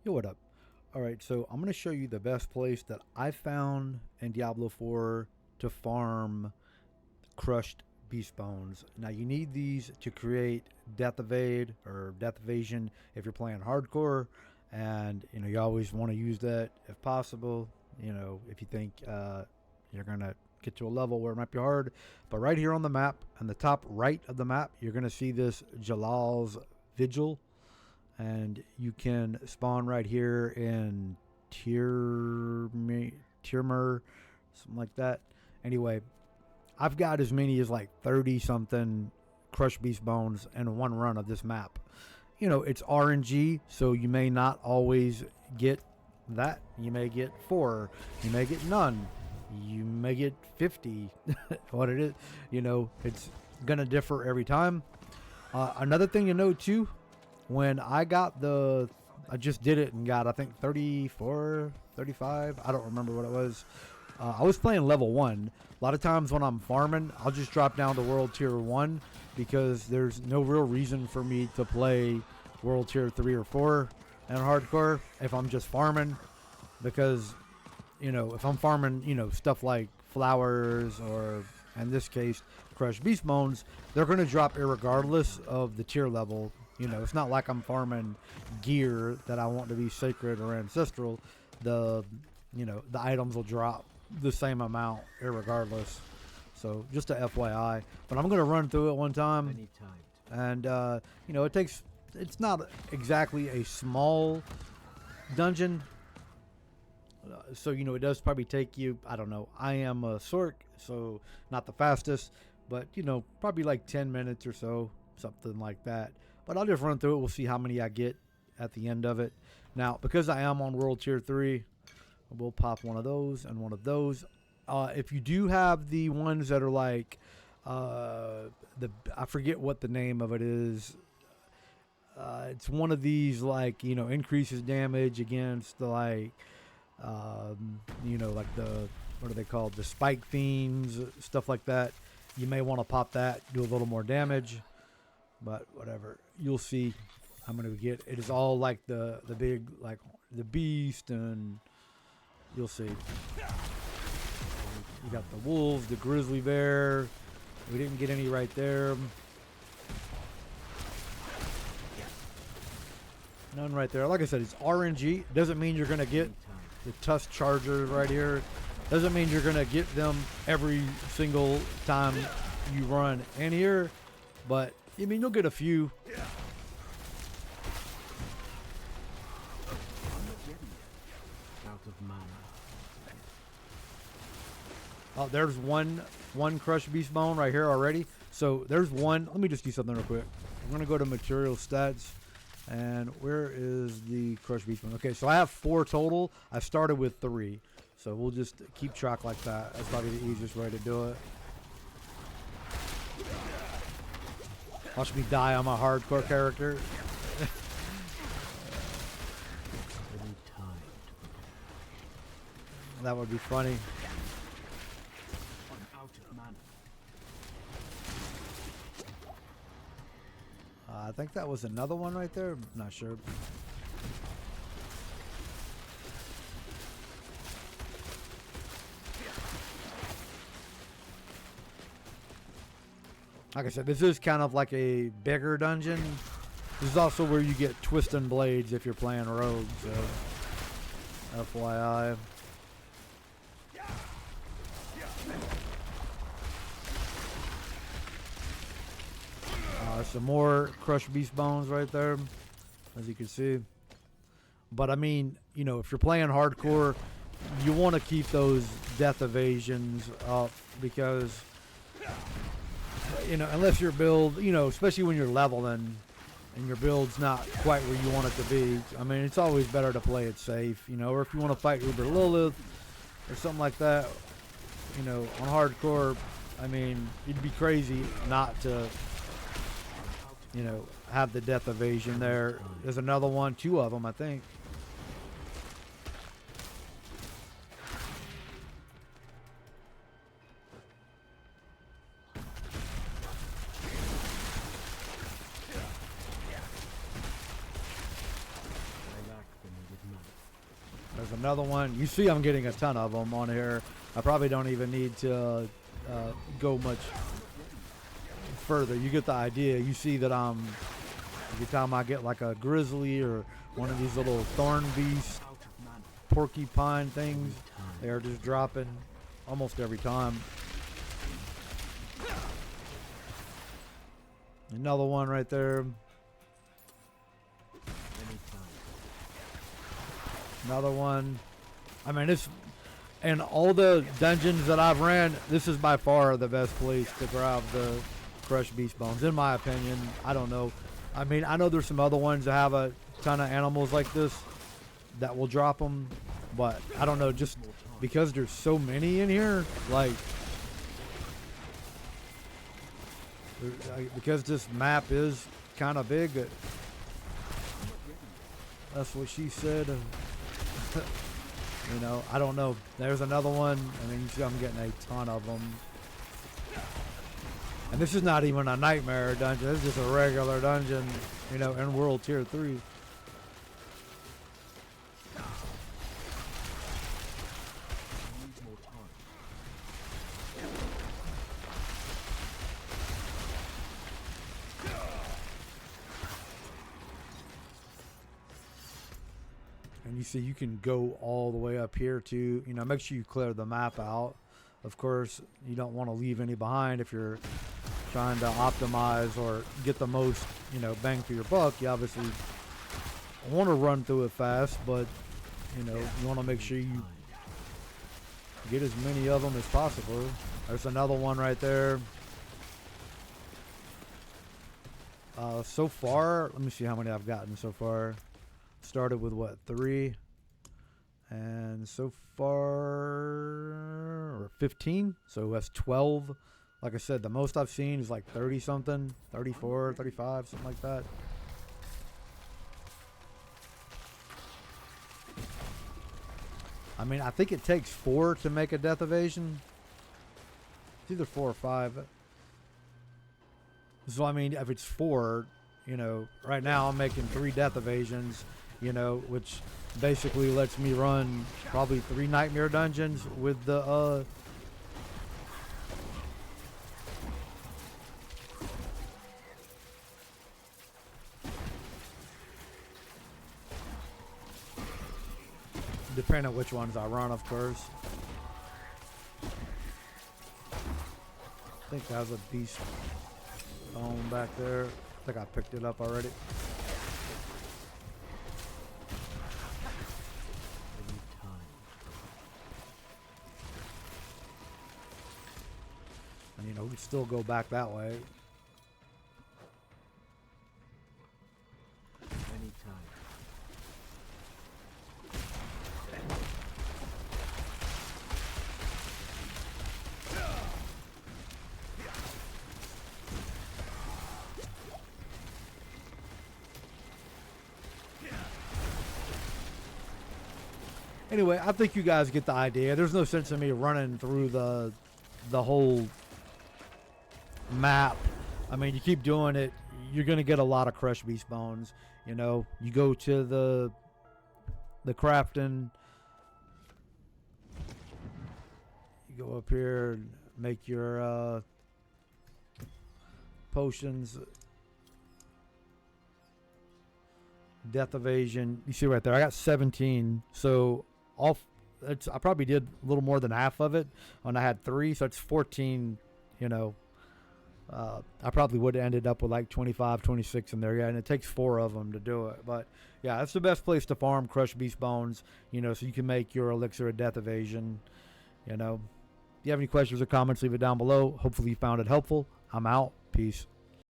Yo, what up? Alright, so I'm going to show you the best place that I found in Diablo 4 to farm crushed beast bones. Now, you need these to create Death Evade or Death Evasion if you're playing hardcore. And, you always want to use that if possible. If you think you're going to get to a level where it might be hard. But right here on the map, on the top right of the map, you're going to see this Jalal's Vigil, and you can spawn right here in Tiermer, something like that. Anyway, I've got as many as like 30 something crushed beast bones in one run of this map. It's RNG, so you may not always get that. You may get 4, you may get none, you may get 50. What it is, it's gonna differ every time. Another thing to know too, when I just did it and got, I think, 34, 35. I don't remember what it was. I was playing level 1. A lot of times when I'm farming, I'll just drop down to World Tier 1 because there's no real reason for me to play World Tier 3 or 4 in hardcore if I'm just farming. Because, if I'm farming, stuff like flowers or, in this case, crushed beast bones, they're going to drop irregardless of the tier level. It's not like I'm farming gear that I want to be sacred or ancestral. The items will drop the same amount irregardless. So just a FYI. But I'm going to run through it one time. And, it's not exactly a small dungeon. So, it does probably take you, I don't know. I am a Sork, so not the fastest. But, probably like 10 minutes or so. Something like that. But I'll just run through it. We'll see how many I get at the end of it. Now, because I am on World Tier 3, we'll pop one of those and one of those. If you do have the ones that are like, I forget what the name of it is. It's one of these, like, increases damage against the, like, like the, what are they called? The spike fiends, stuff like that. You may want to pop that, do a little more damage. But whatever, you'll see how many we get. It is all like the big, like the beast, and you'll see. You got the wolves, the grizzly bear. We didn't get any right there. None right there. Like I said, it's RNG. Doesn't mean you're gonna get the tusk chargers right here. Doesn't mean you're gonna get them every single time you run in here. But you'll get a few. Out of mana. Oh, there's one crushed beast bone right here already. So there's one. Let me just do something real quick. I'm gonna go to material stats, and where is the crushed beast bone? Okay, so I have 4 total. I started with 3, so we'll just keep track like that. That's probably the easiest way to do it. Watch me die on my hardcore character. That would be funny. I'm out of mana. I think that was another one right there. I'm not sure. Like I said, this is kind of like a bigger dungeon. This is also where you get twisting blades if you're playing rogue, so FYI. Some more crushed beast bones right there, as you can see. But I mean, if you're playing hardcore, you want to keep those death evasions up because, unless your build, especially when you're leveling and your build's not quite where you want it to be. I mean, it's always better to play it safe, or if you want to fight Uber Lilith or something like that, on hardcore, I mean, it'd be crazy not to, have the death evasion there. There's another one, 2 of them, I think. There's another one. You see I'm getting a ton of them on here. I probably don't even need to go much further. You get the idea. You see that every time I get like a grizzly or one of these little thorn beast porcupine things, they're just dropping almost every time. Another one right there. Another one. I mean, it's and all the dungeons that I've ran, this is by far the best place to grab the crushed beast bones, in my opinion. I don't know. I mean, I know there's some other ones that have a ton of animals like this that will drop them, but I don't know. Just because there's so many in here, like, because this map is kind of big. That's what she said. You know, I don't know. There's another one. I mean, you see I'm getting a ton of them. And this is not even a nightmare dungeon. This is just a regular dungeon, you know, in World Tier 3. And you see you can go all the way up here too. You know, make sure you clear the map out. Of course, you don't want to leave any behind if you're trying to optimize or get the most, you know, bang for your buck. You obviously want to run through it fast, but, you know, you want to make sure you get as many of them as possible. There's another one right there. So far, let me see how many I've gotten so far. Started with what, 3? And so far, 15. So that's 12. Like I said, the most I've seen is like 30 something, 34, 35, something like that. I mean, I think it takes 4 to make a death evasion. It's either 4 or 5. So, I mean, if it's 4, you know, right now I'm making 3 death evasions, you know, which basically lets me run probably 3 nightmare dungeons with the, depending on which ones I run, of course. I think there's a beast bone back there. I think I picked it up already. And you know, we can still go back that way. Anytime. Anyway, I think you guys get the idea. There's no sense in me running through the whole map. I mean, you keep doing it, you're gonna get a lot of crushed beast bones. You know, you go to the crafting, you go up here and make your potions. Death evasion. You see right there, I got 17. So I probably did a little more than half of it when I had 3, so it's 14. You know, I probably would have ended up with like 25, 26 in there. Yeah, and it takes 4 of them to do it. But yeah, that's the best place to farm crushed beast bones. You know, so you can make your elixir of death evasion. You know, if you have any questions or comments, leave it down below. Hopefully you found it helpful. I'm out. Peace.